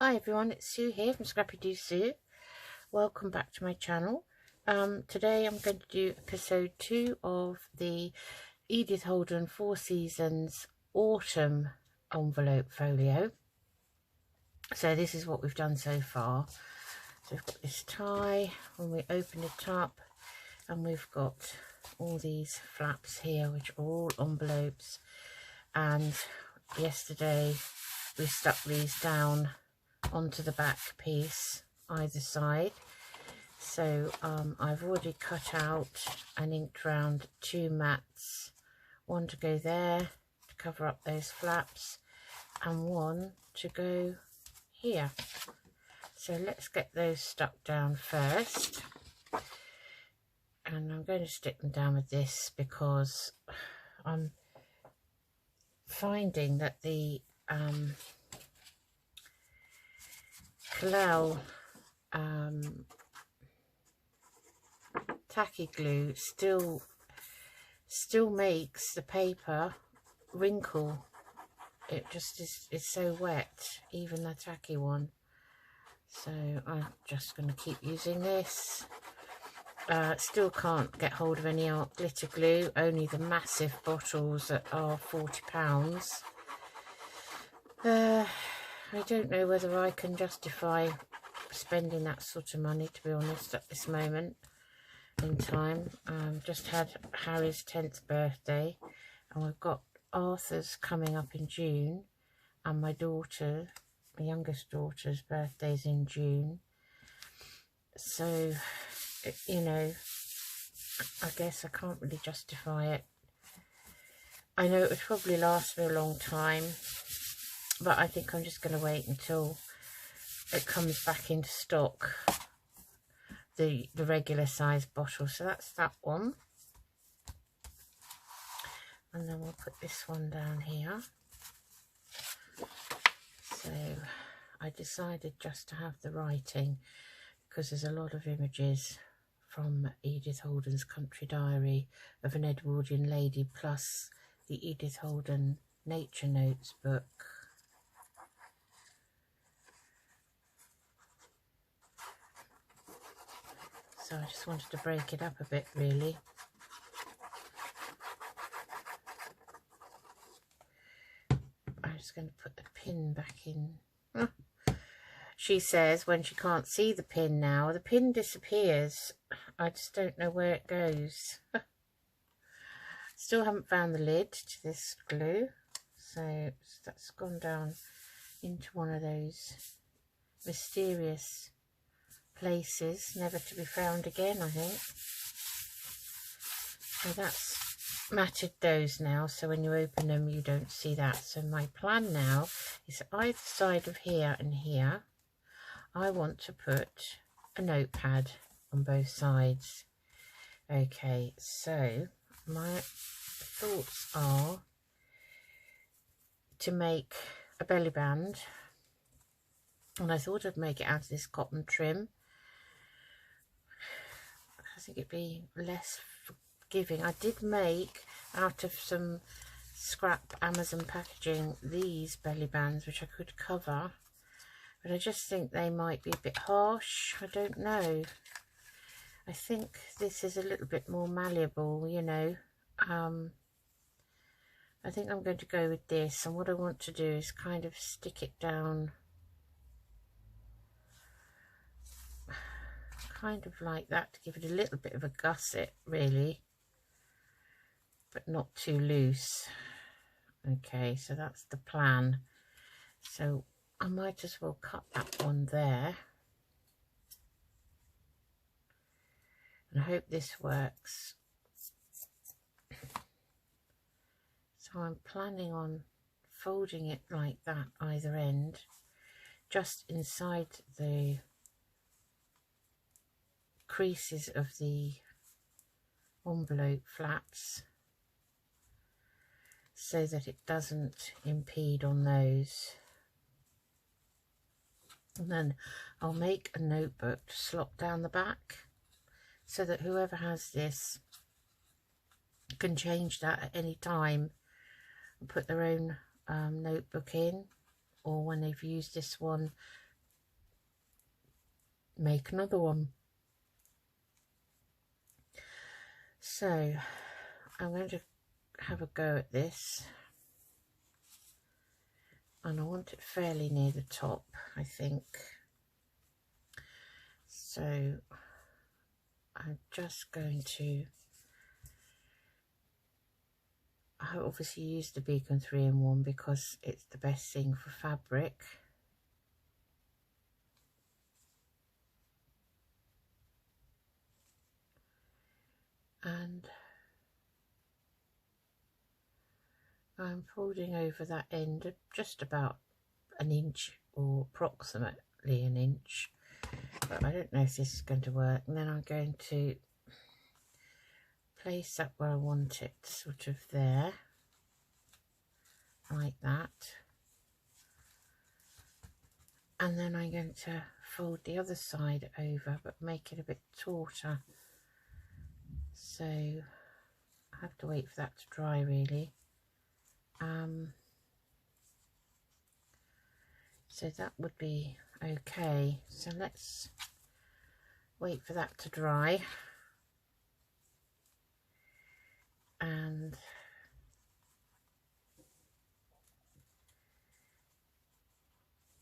Hi everyone, it's Sue here from Scrappy Do Sue. Welcome back to my channel. Today I'm going to do episode 2 of the Edith Holden 4 Seasons Autumn envelope folio. So this is what we've done so far. So we've got this tie when we open it up, and we've got all these flaps here which are all envelopes, and yesterday we stuck these down onto the back piece either side. So I've already cut out and inked round 2 mats, one to go there to cover up those flaps and one to go here. So let's get those stuck down first, and I'm going to stick them down with this because I'm finding that the Collel tacky glue still makes the paper wrinkle. It just is so wet, even the tacky one. So I'm just going to keep using this. Still can't get hold of any art glitter glue, only the massive bottles that are £40. I don't know whether I can justify spending that sort of money, to be honest, at this moment in time. Just had Harry's 10th birthday, and we've got Arthur's coming up in June, and my daughter, my youngest daughter's birthday's in June. So, you know, I guess I can't really justify it. I know it would probably last me a long time, but I think I'm just going to wait until it comes back into stock, the regular size bottle. So that's that one. And then we'll put this one down here. So I decided just to have the writing because there's a lot of images from Edith Holden's Country Diary of an Edwardian lady, plus the Edith Holden Nature Notes book. So I just wanted to break it up a bit, really. I'm just going to put the pin back in. She says when she can't see the pin now, the pin disappears. I just don't know where it goes. Still haven't found the lid to this glue. So that's gone down into one of those mysterious places, never to be found again, I think. So that's matted those now, so when you open them you don't see that. So my plan now is either side of here and here I want to put a notepad on both sides. Okay, so my thoughts are to make a belly band, and I thought I'd make it out of this cotton trim. I think it'd be less forgiving. I did make out of some scrap Amazon packaging these belly bands which I could cover, but I just think they might be a bit harsh. I don't know. I think this is a little bit more malleable, you know. I think I'm going to go with this, and what I want to do is kind of stick it down kind of like that to give it a little bit of a gusset, really, but not too loose. Okay, so that's the plan. So I might as well cut that one there, and I hope this works. So I'm planning on folding it like that either end, just inside the creases of the envelope flaps, so that it doesn't impede on those. And then I'll make a notebook to slot down the back, so that whoever has this can change that at any time and put their own notebook in, or when they've used this one make another one. So I'm going to have a go at this, and I want it fairly near the top, I think. So I'm just going to, I obviously use the Beacon 3-in-1 because it's the best thing for fabric. And I'm folding over that end just about an inch, or approximately an inch, but I don't know if this is going to work. And then I'm going to place that where I want it, sort of there, like that. And then I'm going to fold the other side over, but make it a bit tauter. So I have to wait for that to dry, really. So that would be okay. So let's wait for that to dry. And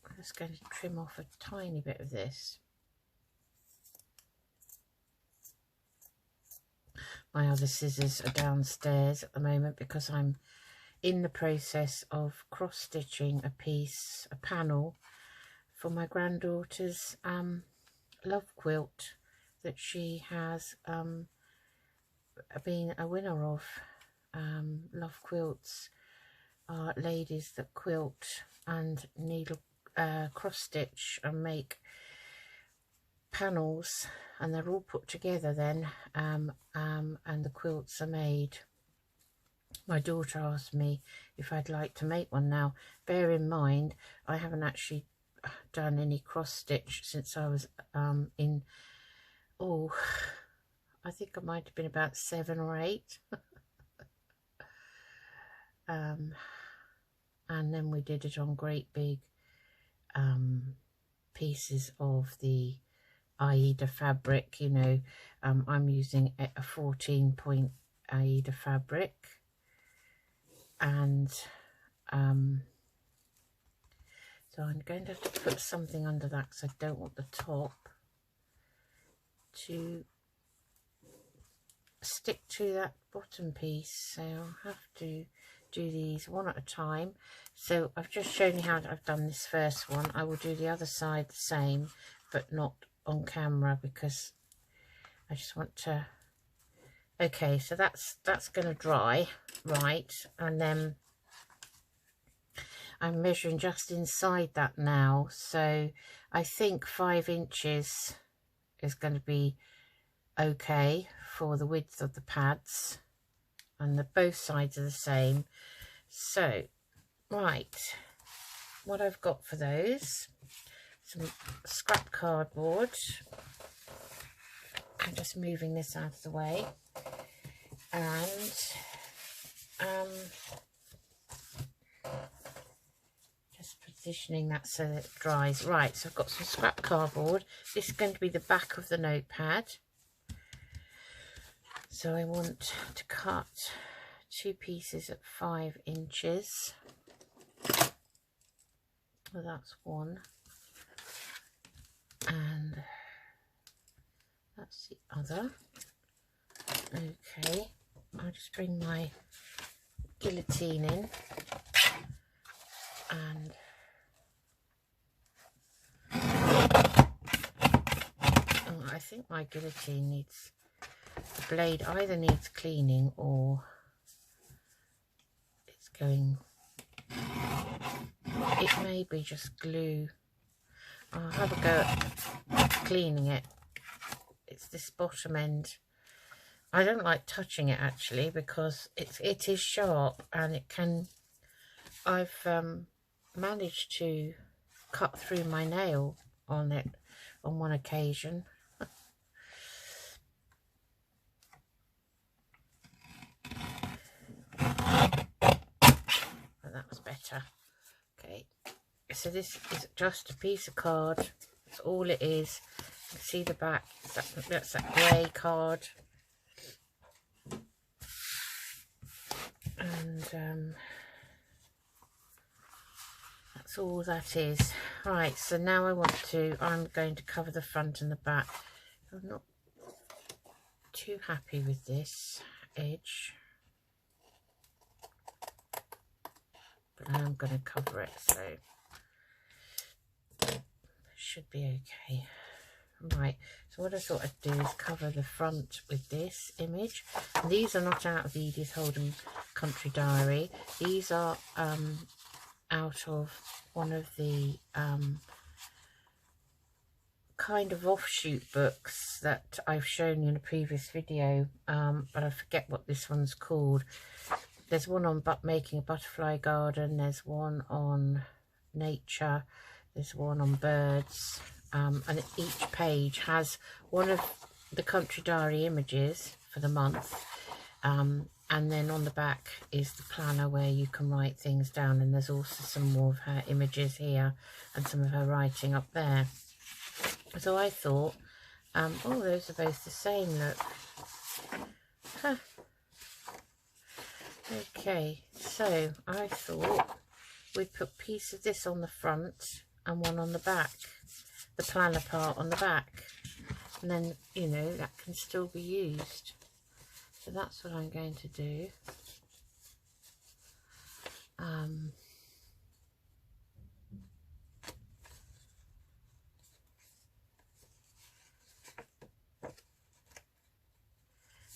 I'm just going to trim off a tiny bit of this. My other scissors are downstairs at the moment because I'm in the process of cross stitching a panel for my granddaughter's love quilt that she has been a winner of. Love quilts are ladies that quilt and needle cross stitch and make panels, and they're all put together then, and the quilts are made. My daughter asked me if I'd like to make one. Now, bear in mind, I haven't actually done any cross stitch since I was in, oh, I think I might have been about 7 or 8. And then we did it on great big pieces of the Aida fabric, you know. I'm using a 14-point Aida fabric, and so I'm going to have to put something under that because I don't want the top to stick to that bottom piece. So I'll have to do these one at a time. So I've just shown you how I've done this first one. I will do the other side the same, but not on camera because I just want to. Okay, so that's going to dry, right? And then I'm measuring just inside that now, so I think 5 inches is going to be okay for the width of the pads, and both sides are the same. So right, what I've got for those, some scrap cardboard. I'm just moving this out of the way, and just positioning that so that it dries. Right, so I've got some scrap cardboard. This is going to be the back of the notepad. So I want to cut 2 pieces at 5 inches. Well, that's one, and that's the other. Okay, I'll just bring my guillotine in, and I think my guillotine needs, the blade either needs cleaning or it's going, it may be just glue. I'll have a go at cleaning it. It's this bottom end. I don't like touching it actually because it is sharp, and it can, I've managed to cut through my nail on it on one occasion. But that was better. Okay, so this is just a piece of card. That's all it is. See the back, that's that grey card. And that's all that is. Right, so now I'm going to cover the front and the back. I'm not too happy with this edge, but I am going to cover it, so it should be okay. Right, so what I thought I'd do is cover the front with this image. And these are not out of the Edith Holden Country Diary. These are out of one of the kind of offshoot books that I've shown you in a previous video, but I forget what this one's called. There's one on making a butterfly garden, there's one on nature, there's one on birds. And each page has one of the Country Diary images for the month, and then on the back is the planner where you can write things down, and there's also some more of her images here and some of her writing up there. So I thought, oh, those are both the same, look. Huh. Okay, so I thought we'd put a piece of this on the front and one on the back. The planner part on the back, and then, you know, that can still be used. So that's what I'm going to do.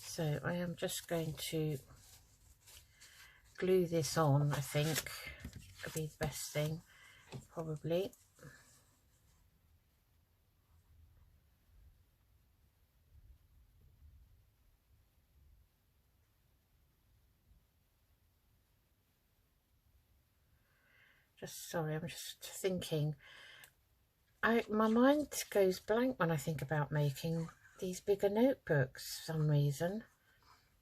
So I am just going to glue this on, I think would be the best thing, probably. Sorry, I'm just thinking. My mind goes blank when I think about making these bigger notebooks for some reason.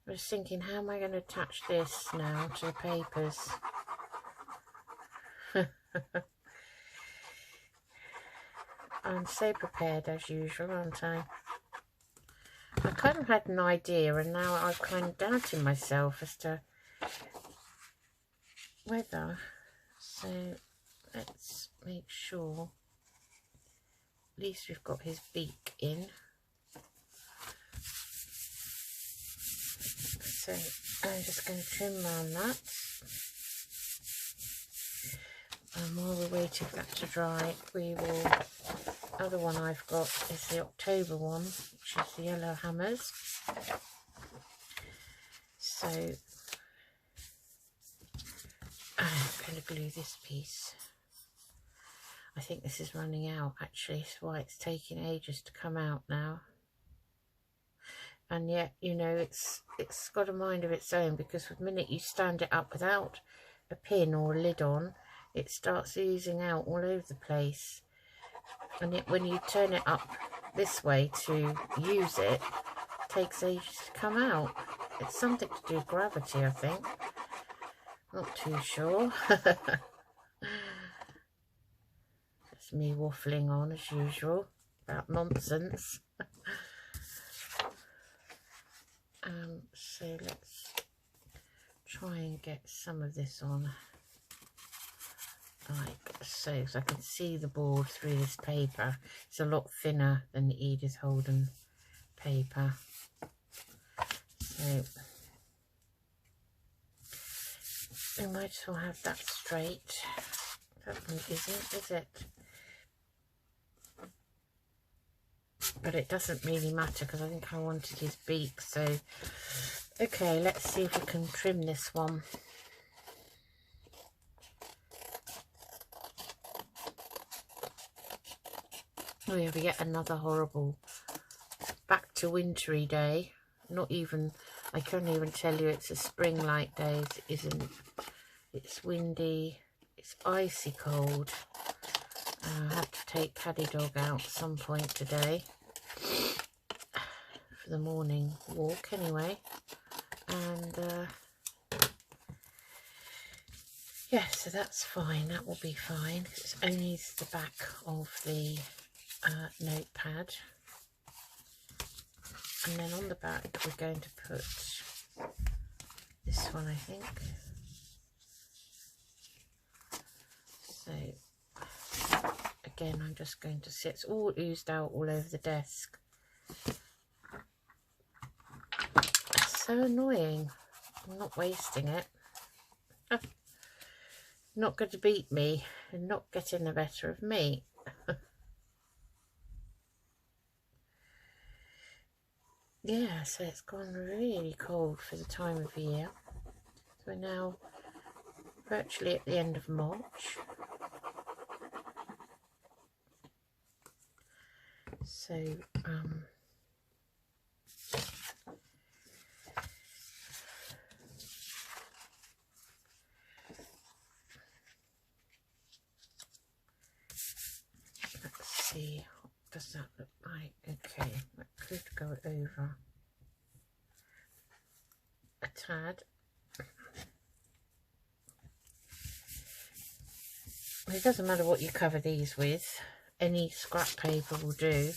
I was thinking, how am I going to attach this now to the papers? I'm so prepared as usual, aren't I? I kind of had an idea, and now I'm kind of doubting myself as to whether. So let's make sure at least we've got his beak in. So I'm just going to trim around that. And while we're waiting for that to dry, we will, other one I've got is the October one, which is the yellow hammers. So I'm going to glue this piece. I think this is running out, actually. That's why it's taking ages to come out now. And yet, you know, it's got a mind of its own, because the minute you stand it up without a pin or a lid on, it starts oozing out all over the place. And yet when you turn it up this way to use it, it takes ages to come out. It's something to do with gravity, I think. Not too sure. It's me waffling on as usual about nonsense. So let's try and get some of this on like so, I can see the board through this paper. It's a lot thinner than the Edith Holden paper. So we might as well have that straight. That one isn't, is it? But it doesn't really matter, because I think I wanted his beak. So okay, let's see if we can trim this one. Oh yeah, we get another horrible back to wintry day. Not even, I can't even tell you it's a spring-like day. It isn't. It's windy, it's icy cold. I have to take Paddy Dog out at some point today for the morning walk anyway. And yeah, so that's fine, that will be fine. It's only the back of the notepad. And then on the back we're going to put this one, I think. So again, I'm just going to see, it's all oozed out all over the desk. It's so annoying. I'm not wasting it. Not going to beat me and not getting the better of me. Yeah, so it's gone really cold for the time of year. So we're now virtually at the end of March. So, let's see, what does that look like? Okay, that could go over a tad. It doesn't matter what you cover these with, any scrap paper will do.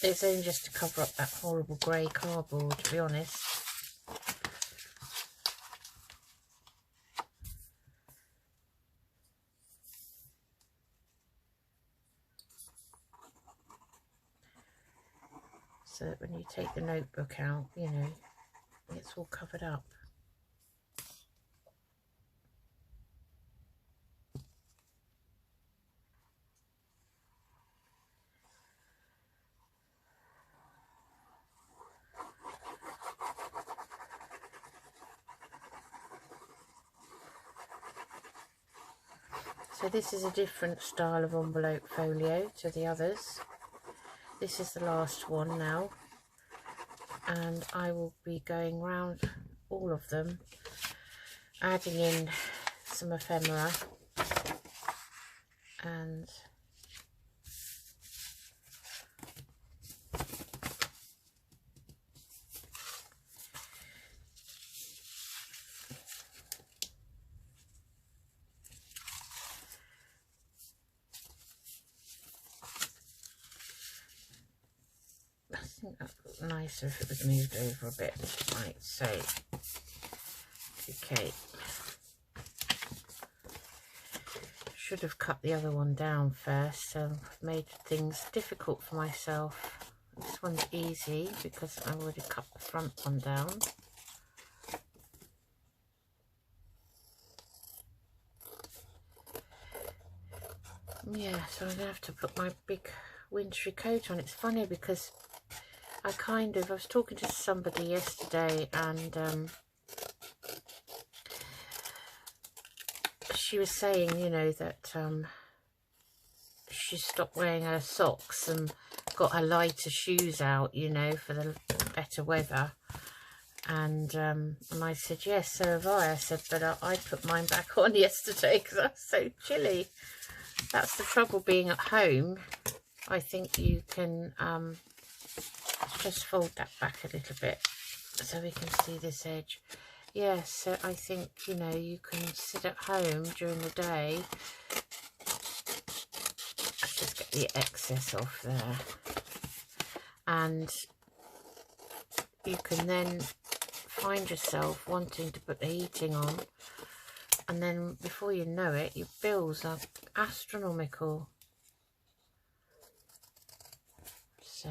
It's only just to cover up that horrible grey cardboard, to be honest. So that when you take the notebook out, you know, it's all covered up. So this is a different style of envelope folio to the others. This is the last one now, and I will be going round all of them, adding in some ephemera and I think that would look nicer if it was moved over a bit. Right, so, okay. Should have cut the other one down first, so I've made things difficult for myself. This one's easy because I already cut the front one down. Yeah, so I'm going to have to put my big wintry coat on. It's funny because I was talking to somebody yesterday, and she was saying, you know, that she stopped wearing her socks and got her lighter shoes out, you know, for the better weather. And I said, yes, so have I. I said, but I put mine back on yesterday because I was so chilly. That's the trouble being at home. I think you can just fold that back a little bit so we can see this edge. Yes, so I think, you know, you can sit at home during the day. Let's just get the excess off there. And you can then find yourself wanting to put the heating on, and then before you know it, your bills are astronomical. So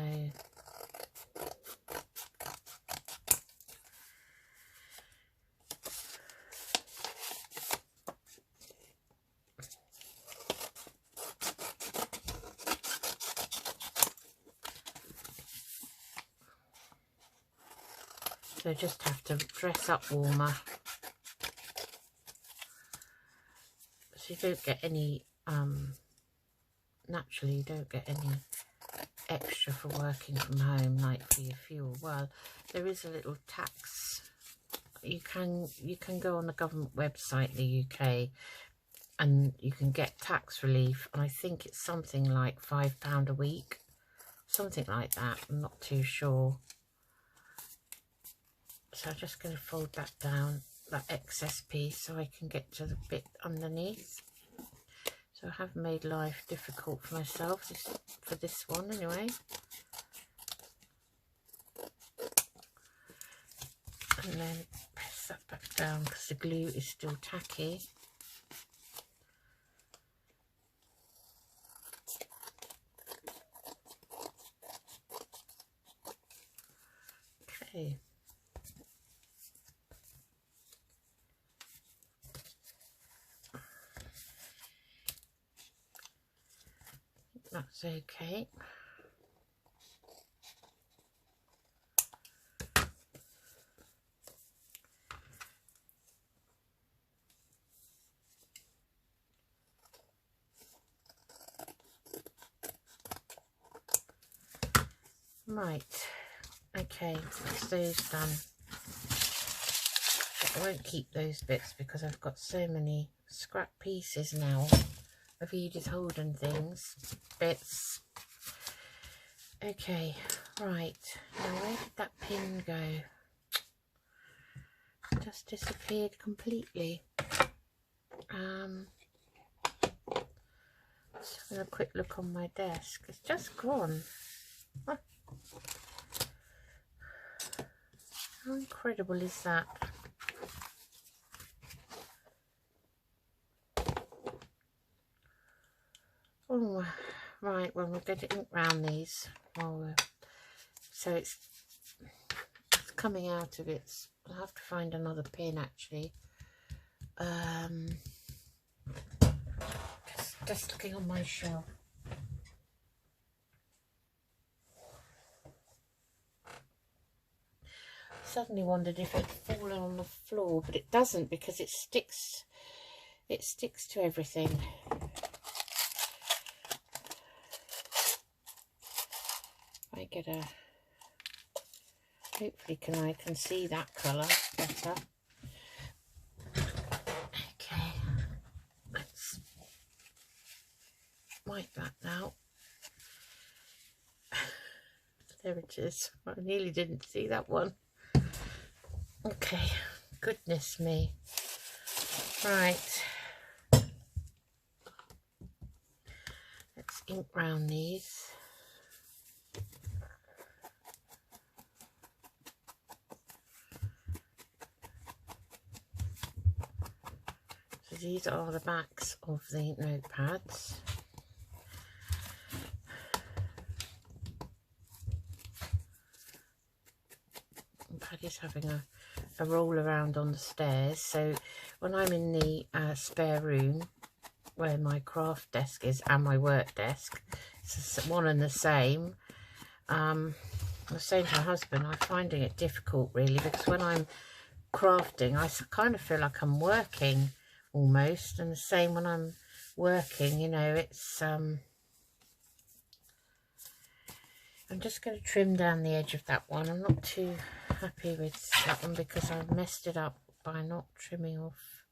just have to dress up warmer, so you don't get any naturally you don't get any extra for working from home, like for your fuel. Well, there is a little tax. You can go on the government website in the UK and you can get tax relief, and I think it's something like £5 a week, something like that. I'm not too sure. So I'm just going to fold that down, that excess piece, so I can get to the bit underneath. So I have made life difficult for myself for this one anyway. and then press that back down because the glue is still tacky. Okay. That's okay. Right, okay, that's those done. I won't keep those bits because I've got so many scrap pieces now of Edith Holden things, bits. Okay, right, now where did that pin go? It just disappeared completely. Just having a quick look on my desk. It's just gone. Huh. How incredible is that? Oh, right, well, we're going to ink round these. So it's coming out of it. I'll have to find another pin, actually. Just looking on my shelf. Suddenly wondered if it'd fallen on the floor, but it doesn't because it sticks to everything. I get a, hopefully I can see that colour better. Okay, let's wipe that now. There it is. I nearly didn't see that one. Okay, goodness me. Right, let's ink round these. So these are the backs of the notepads. And Paddy's having a roll around on the stairs, so when I'm in the spare room where my craft desk is and my work desk, it's one and the same. I was saying to my husband, I'm finding it difficult really, because when I'm crafting I kind of feel like I'm working almost, and the same when I'm working, you know, it's I'm just going to trim down the edge of that one. I'm not too happy with that one because I messed it up by not trimming off.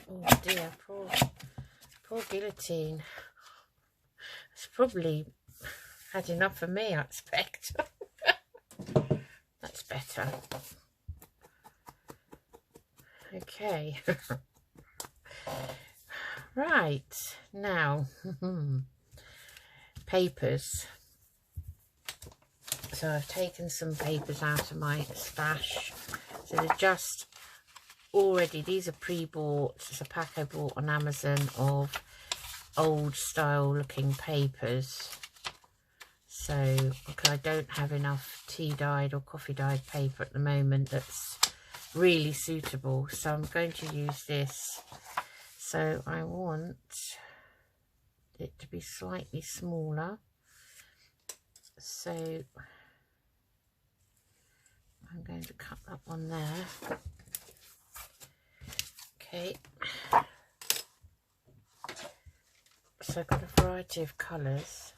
Oh dear, poor guillotine. It's probably had enough for me, I expect. That's better. Okay. Right, now papers. So I've taken some papers out of my stash. So they're just already, these are pre-bought. It's a pack I bought on Amazon of old style looking papers. So because I don't have enough tea dyed or coffee dyed paper at the moment that's really suitable, so I'm going to use this. So I want it to be slightly smaller, so I'm going to cut that one there. Okay, so I've got a variety of colours.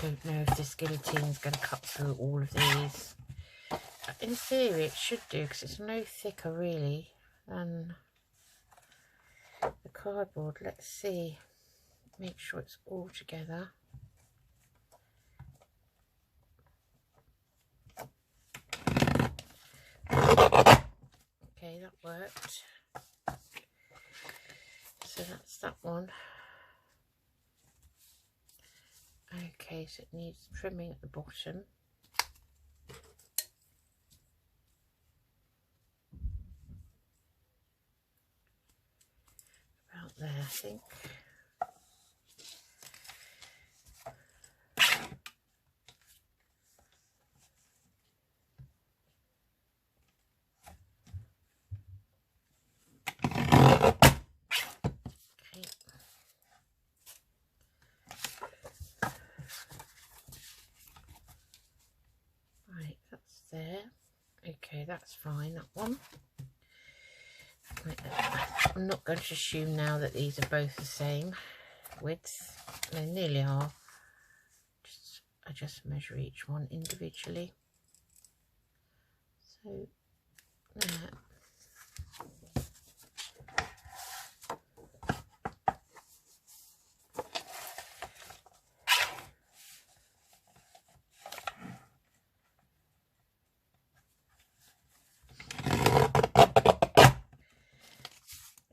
Don't know if this guillotine is going to cut through all of these. In theory it should do, because it's no thicker really than the cardboard. Let's see, make sure it's all together. Okay, that Right. So that's that one. Okay, so it needs trimming at the bottom. About there, I think. Right, that's there. Okay, that's fine, that one. Right, I'm not going to assume now that these are both the same width. They nearly are. I just measure each one individually. So there.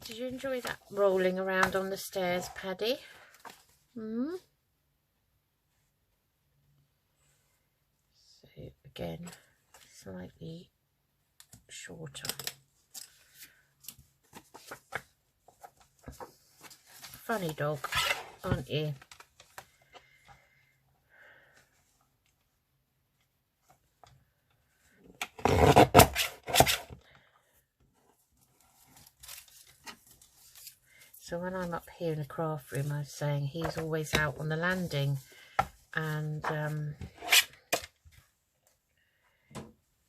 Did you enjoy that rolling around on the stairs, Paddy? Hmm? So again, slightly shorter. Funny dog, aren't you? So when I'm up here in the craft room, I was saying he's always out on the landing, and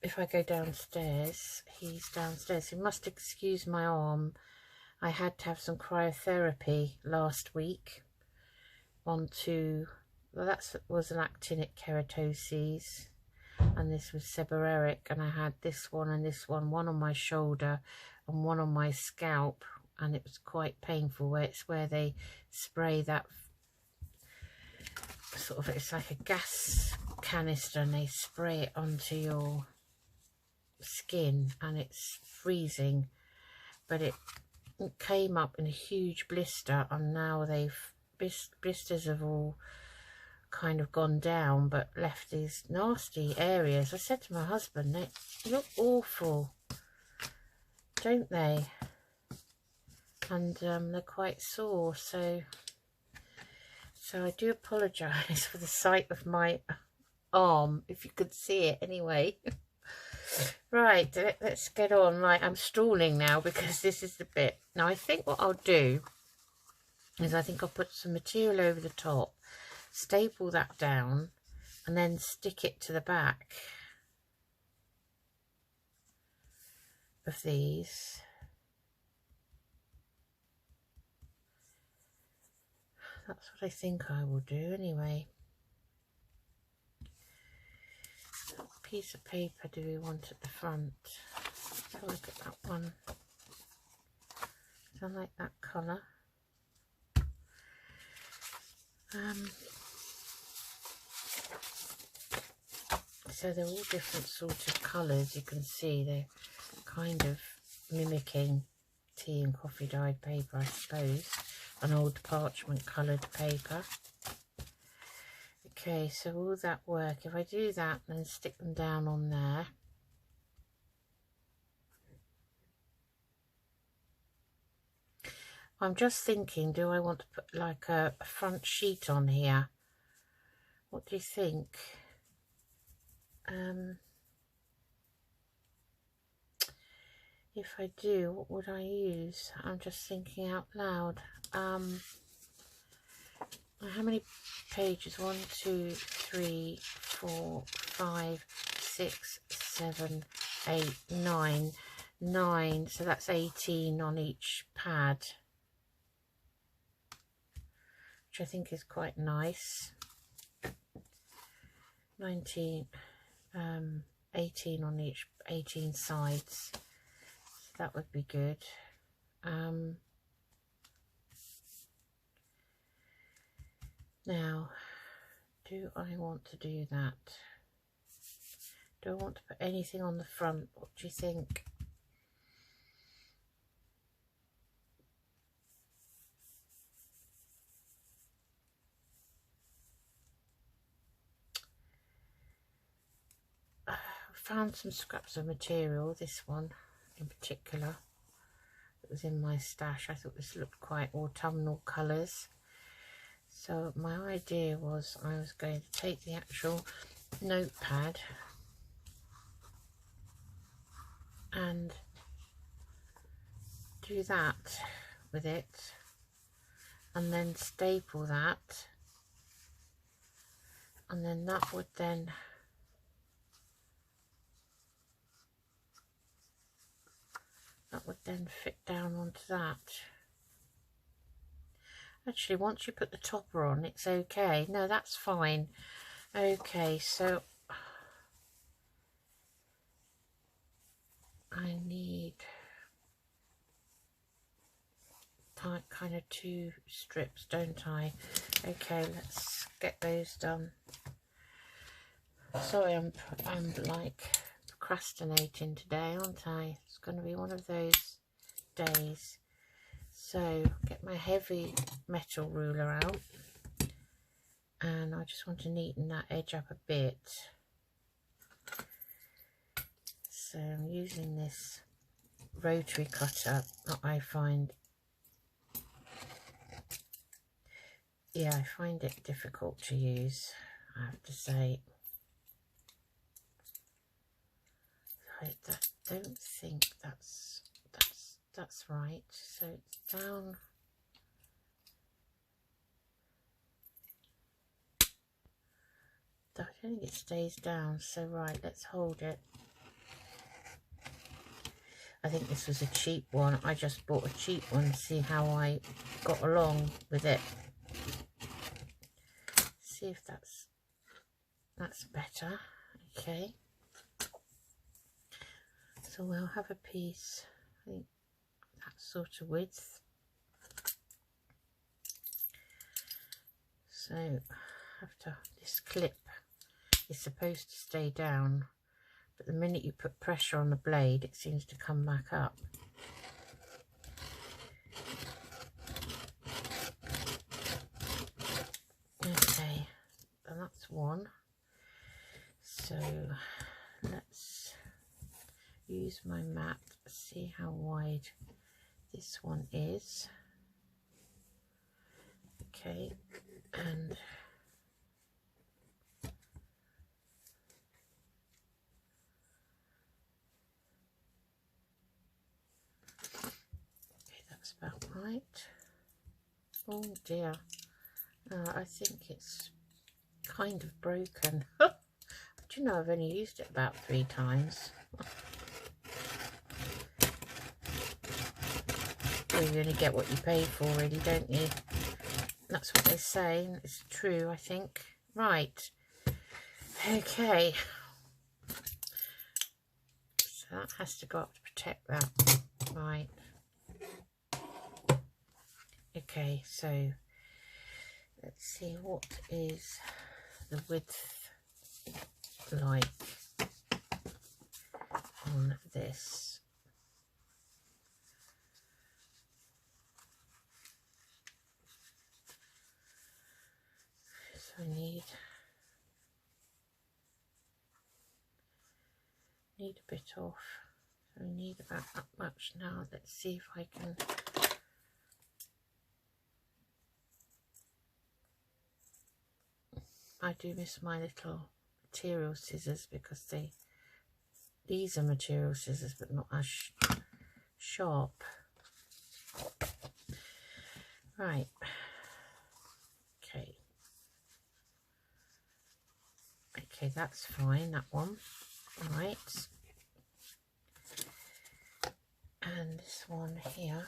if I go downstairs, he's downstairs. So you must excuse my arm. I had to have some cryotherapy last week onto, well, that was an actinic keratosis, and this was seborrheic, and I had this one and this one on my shoulder and one on my scalp, and it was quite painful. Where it's where they spray that sort of, it's like a gas canister, and they spray it onto your skin, and it's freezing, but it came up in a huge blister, and now blisters have all kind of gone down but left these nasty areas. I said to my husband, they look awful, don't they? And they're quite sore, so I do apologise for the sight of my arm, if you could see it anyway. Right, let's get on. Right, I'm stalling now because this is the bit. Now I think what I'll do is I think I'll put some material over the top, staple that down, and then stick it to the back of these. That's what I think I will do anyway. What piece of paper do we want at the front? Let's have a look at that one. I like that colour. So they're all different sort of colours. You can see they're kind of mimicking tea and coffee dyed paper, I suppose. An old parchment coloured paper. Okay, so will that work? If I do that and then stick them down on there. I'm just thinking, do I want to put like a front sheet on here? What do you think? If I do, what would I use? I'm just thinking out loud. How many pages? 1, 2, 3, 4, 5, 6, 7, 8, 9. 9, so that's 18 on each pad, which I think is quite nice. 19, 18 on each, 18 sides. So that would be good. Now, do I want to do that? Do I want to put anything on the front? What do you think? found some scraps of material, this one in particular, that was in my stash. I thought this looked quite autumnal colours. So my idea was I was going to take the actual notepad and do that with it, and then staple that, and then that would then fit down onto that. Actually, once you put the topper on, it's okay. No, that's fine. Okay, so I need kind of 2 strips, don't I? Okay, let's get those done. Sorry, I'm like procrastinating today, aren't I? It's going to be one of those days. So get my heavy metal ruler out, and I just want to neaten that edge up a bit. So I'm using this rotary cutter that I find, yeah, I find it difficult to use, I have to say. I don't think that's right. So it's down. I don't think it stays down. So right, let's hold it. I think this was a cheap one. I just bought a cheap one to see how I got along with it. See if that's better. Okay. So we'll have a piece, I think that sort of width. So this clip is supposed to stay down, but the minute you put pressure on the blade, it seems to come back up. Okay, and that's one. So let's use my map, see how wide this one is. Okay, and okay, that's about right. Oh dear, I think it's kind of broken. Do you know, I've only used it about 3 times. Well, you only get what you pay for, really, don't you? That's what they say, and it's true, I think. Right. Okay. So that has to go up to protect that. Right. Okay, so let's see, what is the width like on this? So I need a bit off. So I need about that much now. Let's see if I can. I do miss my little material scissors, because these are material scissors but not as sharp. Right. Okay, that's fine, that one. All right. And this one here.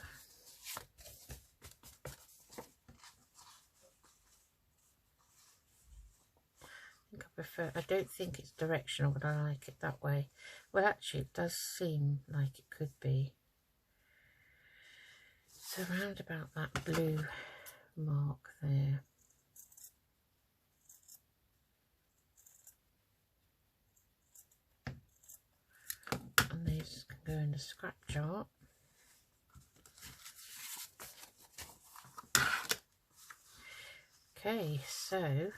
I don't think it's directional, but I like it that way. Well, actually, it does seem like it could be. So round about that blue mark there. And these can go in the scrap jar. Okay, so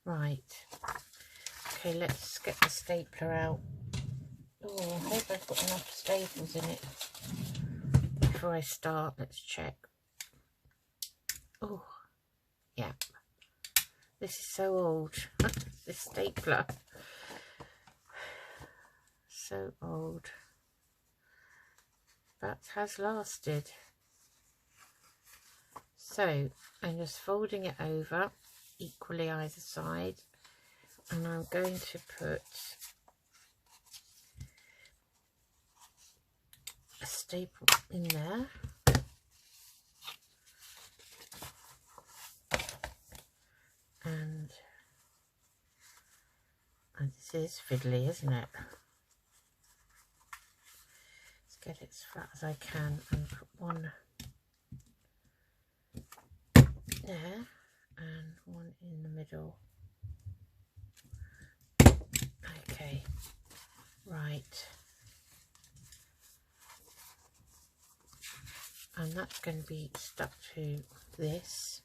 right, Okay, let's get the stapler out. Oh, I hope I've got enough staples in it. Before I start, let's check. Oh, yeah. This is so old. This stapler. So old. But has lasted. So, I'm just folding it over equally either side. And I'm going to put a staple in there. And this is fiddly, isn't it? Let's get it as flat as I can and put one there and one in the middle. Okay, right. And that's going to be stuck to this,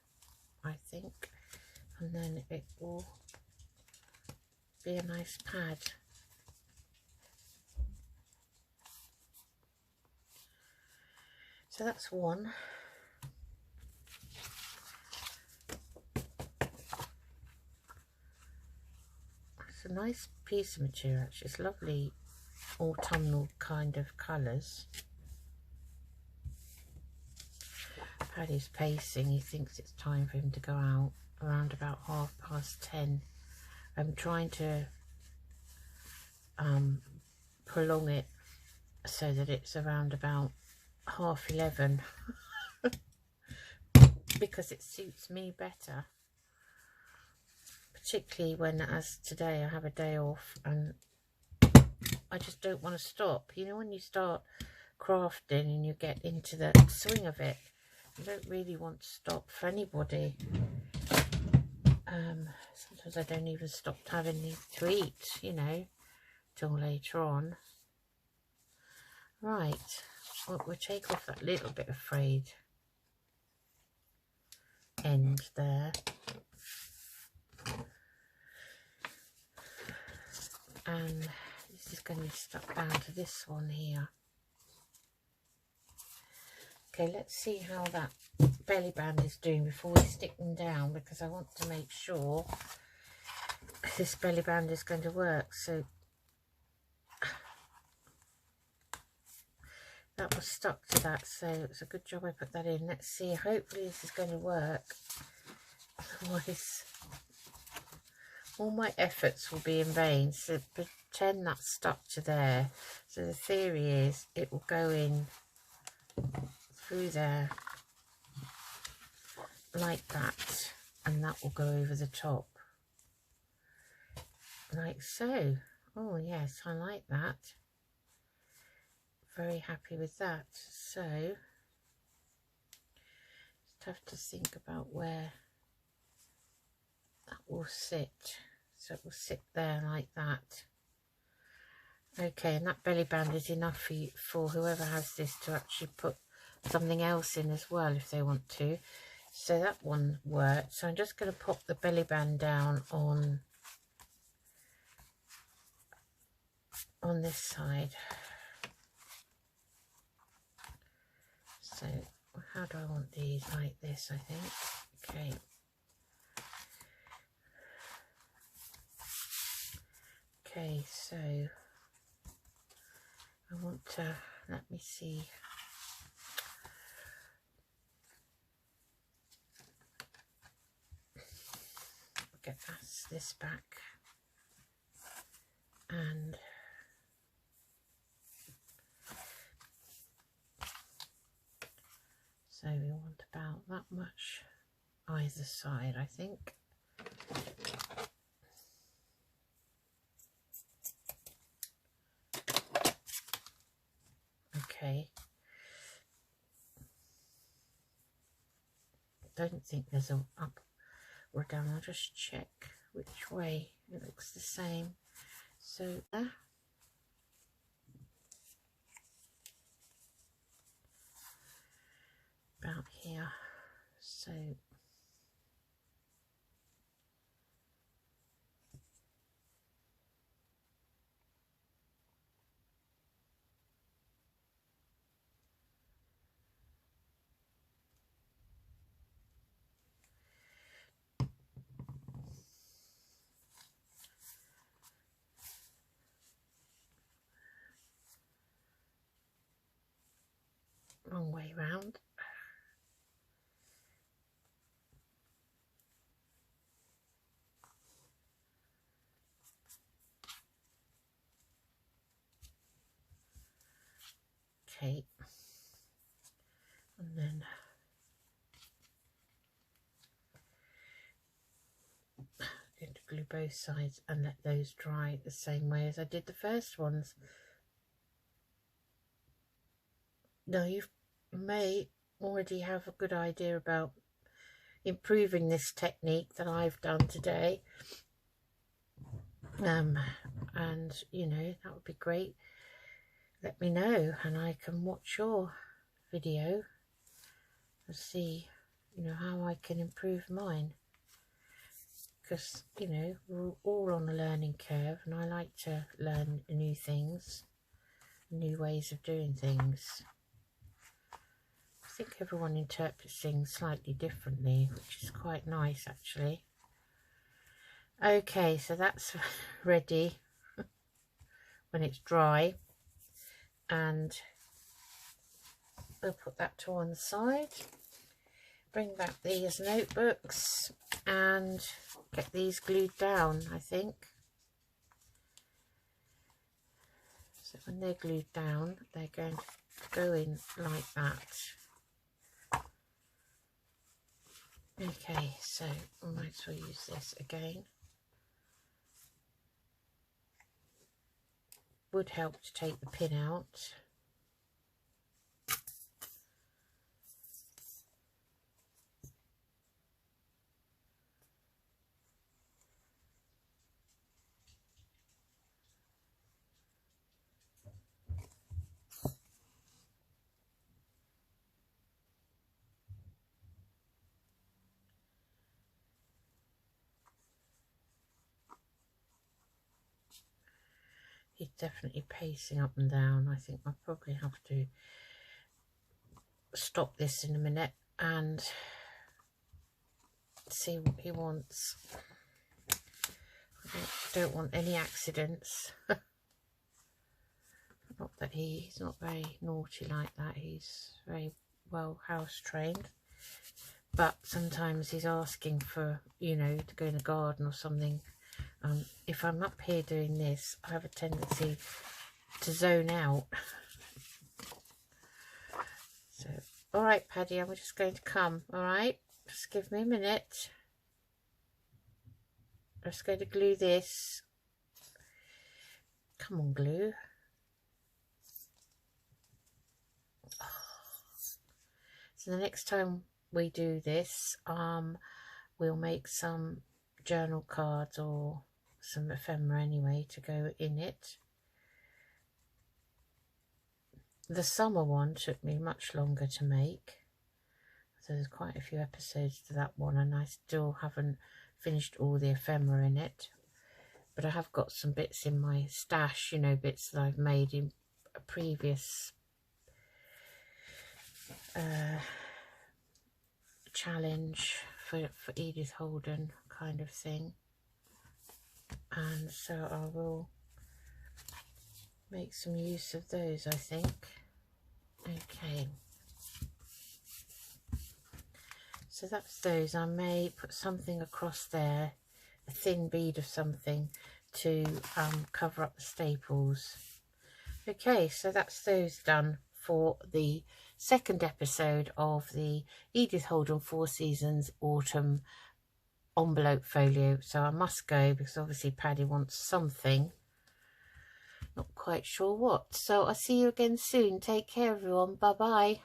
I think, and then it will be a nice pad. So that's one. It's a nice piece of material actually. It's lovely autumnal kind of colours. Paddy's pacing. He thinks it's time for him to go out around about 10:30. I'm trying to prolong it so that it's around about 11:30 because it suits me better, particularly when, as today, I have a day off and I just don't want to stop. You know, when you start crafting and you get into the swing of it, you don't really want to stop for anybody. Sometimes I don't even stop having anything to eat, you know, till later on. Right, well, we'll take off that little bit of frayed end there. And this is going to be stuck down to this one here. Okay, let's see how that belly band is doing before we stick them down, because I want to make sure this belly band is going to work. So that was stuck to that, so it's a good job I put that in. Let's see, hopefully this is going to work. Otherwise, all my efforts will be in vain. So pretend that's stuck to there. So the theory is it will go in through there like that, and that will go over the top like so. Oh yes, I like that. Very happy with that. So just have to think about where that will sit. So it will sit there like that. Okay, and that belly band is enough for whoever has this to actually put something else in as well if they want to. So that one worked. So I'm just going to pop the belly band down on this side. So how do I want these? Like this, I think. Okay. Okay, so I want to, let me see. Get this back, and so we want about that much either side, I think. Okay. Don't think there's a up or down. I'll just check which way. It looks the same. So there. About here. So Wrong way round. Okay, and then I'm going to glue both sides and let those dry the same way as I did the first ones. Now you may already have a good idea about improving this technique that I've done today, and you know, that would be great. Let me know and I can watch your video and see, you know, how I can improve mine, because, you know, we're all on a learning curve and I like to learn new things, new ways of doing things. I think everyone interprets things slightly differently, which is quite nice actually. Okay, so that's ready when it's dry, and we'll put that to one side. Bring back these notebooks and get these glued down, I think. So when they're glued down, they're going to go in like that. Okay, so I might as well use this again. Would help to take the pin out. He's definitely pacing up and down. I think I'll probably have to stop this in a minute and see what he wants. I don't want any accidents. Not that he's not very naughty like that. He's very well house trained. But sometimes he's asking for, you know, to go in the garden or something. If I'm up here doing this, I have a tendency to zone out. So, all right, Paddy, I'm just going to come. All right, just give me a minute. I'm just going to glue this. Come on, glue. So the next time we do this, we'll make some journal cards or some ephemera anyway to go in it. The summer one took me much longer to make, so there's quite a few episodes to that one, and I still haven't finished all the ephemera in it, but I have got some bits in my stash, you know, bits that I've made in a previous challenge for Edith Holden kind of thing. And so I will make some use of those, I think. Okay, so that's those. I may put something across there, a thin bead of something to cover up the staples. Okay, so that's those done for the second episode of the Edith Holden 4 Seasons Autumn envelope folio. So I must go because obviously Paddy wants something, not quite sure what. So I'll see you again soon. Take care everyone. Bye bye.